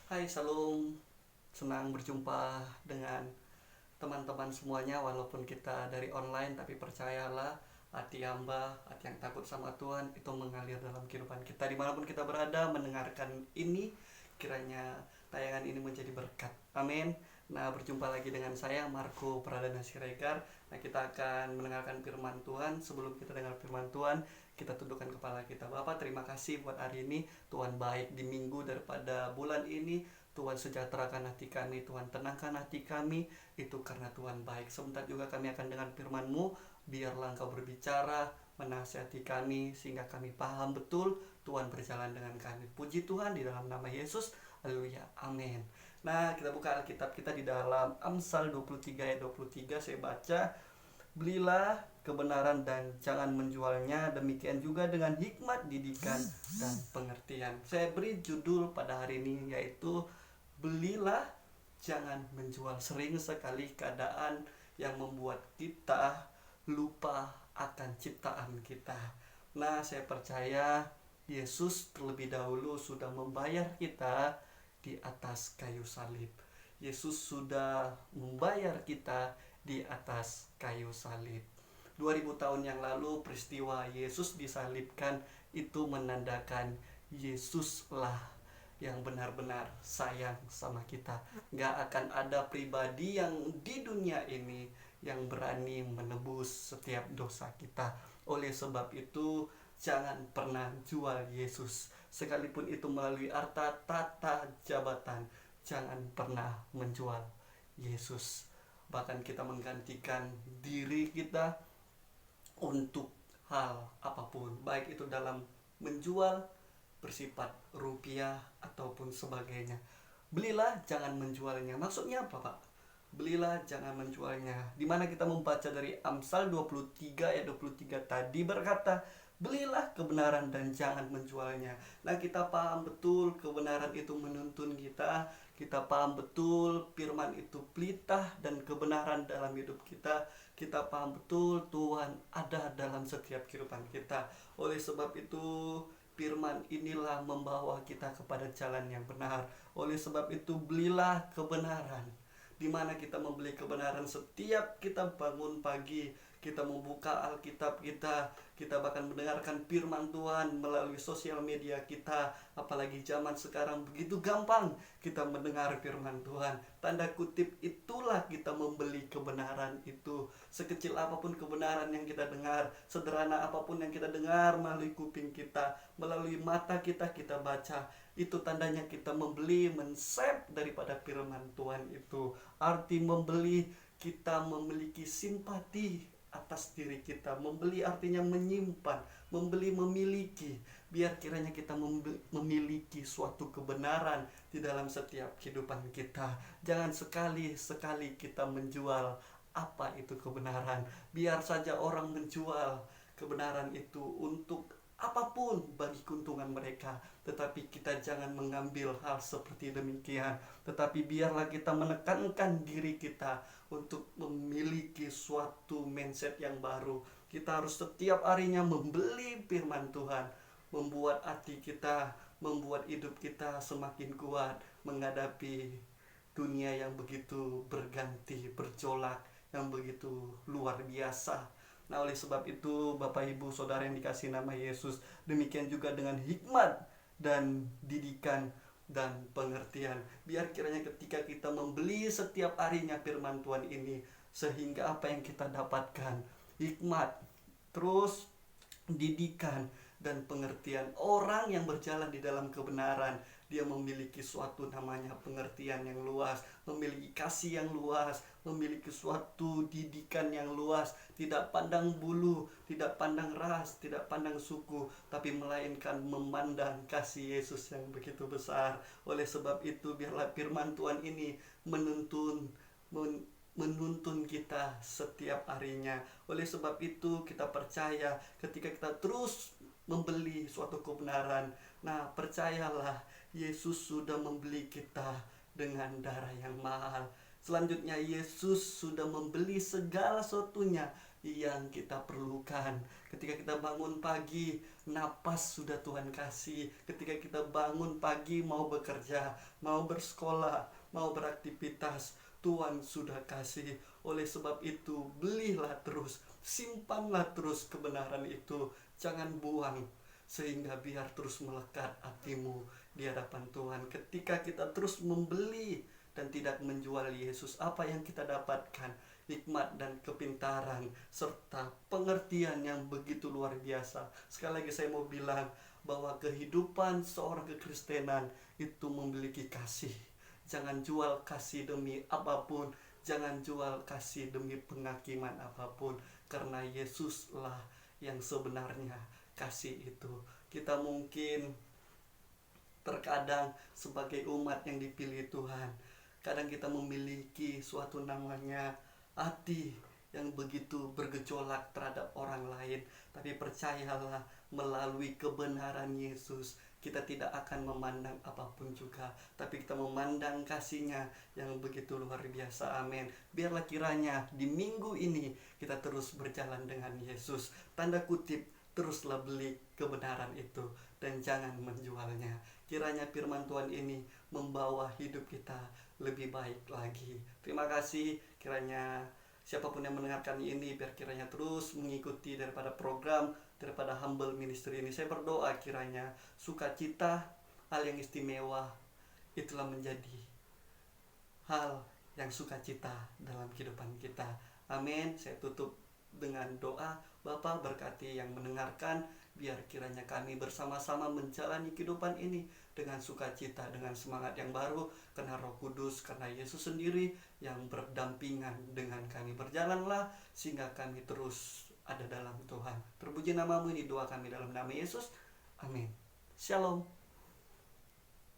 Hai, Salam. Senang berjumpa dengan teman-teman semuanya walaupun kita dari online, tapi percayalah hati hamba, hati yang takut sama Tuhan itu mengalir dalam kehidupan kita dimanapun kita berada mendengarkan ini. Kiranya tayangan ini menjadi berkat. Amin. Nah, berjumpa lagi dengan saya Marco Pradana Siregar. Nah, kita akan mendengarkan firman Tuhan. Sebelum kita dengar firman Tuhan, kita tundukkan kepala kita. Bapak, terima kasih buat hari ini. Tuhan baik di minggu daripada bulan ini. Tuhan sejahterakan hati kami, Tuhan tenangkan hati kami, itu karena Tuhan baik. Sebentar juga kami akan dengar firman-Mu, biarlah Engkau berbicara, menasihati kami, sehingga kami paham betul Tuhan berjalan dengan kami. Puji Tuhan di dalam nama Yesus, haleluya, amin. Nah, kita buka Alkitab kita di dalam Amsal 23 ayat 23, saya baca, belilah kebenaran dan jangan menjualnya, demikian juga dengan hikmat, didikan, dan pengertian. Saya beri judul pada hari ini yaitu belilah jangan menjual. Sering sekali keadaan yang membuat kita lupa akan ciptaan kita. Nah, saya percaya Yesus terlebih dahulu sudah membayar kita di atas kayu salib. Yesus sudah membayar kita di atas kayu salib. 2000 tahun yang lalu peristiwa Yesus disalibkan itu menandakan Yesuslah yang benar-benar sayang sama kita. Gak akan ada pribadi yang di dunia ini yang berani menebus setiap dosa kita. Oleh sebab itu, jangan pernah jual Yesus. Sekalipun itu melalui harta, tata, jabatan, jangan pernah menjual Yesus. Bahkan kita menggantikan diri kita untuk hal apapun, baik itu dalam menjual, bersifat rupiah ataupun sebagainya. Belilah jangan menjualnya. Maksudnya apa, Pak? Belilah jangan menjualnya. Dimana kita membaca dari Amsal 23 ayat 23 tadi berkata, belilah kebenaran dan jangan menjualnya. Nah, kita paham betul kebenaran itu menuntun kita. Kita paham betul firman itu pelitah dan kebenaran dalam hidup kita. Kita paham betul Tuhan ada dalam setiap kehidupan kita. Oleh sebab itu, firman inilah membawa kita kepada jalan yang benar. Oleh sebab itu, belilah kebenaran. Di mana kita membeli kebenaran setiap kita bangun pagi, kita membuka Alkitab kita bahkan mendengarkan firman Tuhan melalui sosial media kita. Apalagi zaman sekarang begitu gampang kita mendengar firman Tuhan. Tanda kutip itulah kita membeli kebenaran itu. Sekecil apapun kebenaran yang kita dengar, sederhana apapun yang kita dengar melalui kuping kita, melalui mata kita baca, itu tandanya kita membeli, mensave daripada firman Tuhan itu. Arti membeli, kita memiliki simpati atas diri kita. Membeli artinya menyimpan, membeli memiliki. Biar kiranya kita memiliki suatu kebenaran di dalam setiap kehidupan kita. Jangan sekali-sekali kita menjual apa itu kebenaran. Biar saja orang menjual kebenaran itu untuk apapun bagi keuntungan mereka, tetapi kita jangan mengambil hal seperti demikian. Tetapi biarlah kita menekankan diri kita untuk memiliki suatu mindset yang baru. Kita harus setiap harinya membeli firman Tuhan, membuat hati kita, membuat hidup kita semakin kuat menghadapi dunia yang begitu berganti, berjolak, yang begitu luar biasa. Nah, oleh sebab itu, Bapak Ibu Saudara yang dikasihi nama Yesus, demikian juga dengan hikmat dan didikan dan pengertian. Biar kiranya ketika kita membeli setiap harinya firman Tuhan ini, sehingga apa yang kita dapatkan, hikmat, terus didikan dan pengertian. Orang yang berjalan di dalam kebenaran, dia memiliki suatu namanya pengertian yang luas, memiliki kasih yang luas, memiliki suatu didikan yang luas. Tidak pandang bulu, tidak pandang ras, tidak pandang suku, tapi melainkan memandang kasih Yesus yang begitu besar. Oleh sebab itu, biarlah firman Tuhan ini menuntun kita setiap harinya. Oleh sebab itu, kita percaya ketika kita terus membeli suatu kebenaran, nah percayalah, Yesus sudah membeli kita dengan darah yang mahal. Selanjutnya, Yesus sudah membeli segala sesuatunya yang kita perlukan. Ketika kita bangun pagi, napas sudah Tuhan kasih. Ketika kita bangun pagi mau bekerja, mau bersekolah, mau beraktivitas, Tuhan sudah kasih. Oleh sebab itu, belilah terus, simpanlah terus kebenaran itu. Jangan buang, sehingga biar terus melekat hatimu di hadapan Tuhan. Ketika kita terus membeli dan tidak menjual Yesus, apa yang kita dapatkan? Hikmat dan kepintaran serta pengertian yang begitu luar biasa. Sekali lagi saya mau bilang bahwa kehidupan seorang kekristenan itu memiliki kasih. Jangan jual kasih demi apapun, jangan jual kasih demi penghakiman apapun, karena Yesuslah yang sebenarnya kasih itu. Kita mungkin terkadang sebagai umat yang dipilih Tuhan, kadang kita memiliki suatu namanya hati yang begitu bergejolak terhadap orang lain. Tapi percayalah, melalui kebenaran Yesus, kita tidak akan memandang apapun juga, tapi kita memandang kasih-Nya yang begitu luar biasa. Amin. Biarlah kiranya di minggu ini kita terus berjalan dengan Yesus. Tanda kutip, teruslah beli kebenaran itu dan jangan menjualnya. Kiranya firman Tuhan ini membawa hidup kita lebih baik lagi. Terima kasih. Kiranya siapapun yang mendengarkan ini, biar kiranya terus mengikuti daripada program, daripada Humble Ministry ini. Saya berdoa kiranya sukacita, hal yang istimewa, itulah menjadi hal yang sukacita dalam kehidupan kita. Amin. Saya tutup dengan doa. Bapa, berkati yang mendengarkan, biar kiranya kami bersama-sama menjalani kehidupan ini dengan sukacita, dengan semangat yang baru, karena Roh Kudus, karena Yesus sendiri yang berdampingan dengan kami. Berjalanlah sehingga kami terus ada dalam Tuhan. Terpuji namamu, ini doa kami dalam nama Yesus. Amin. Shalom.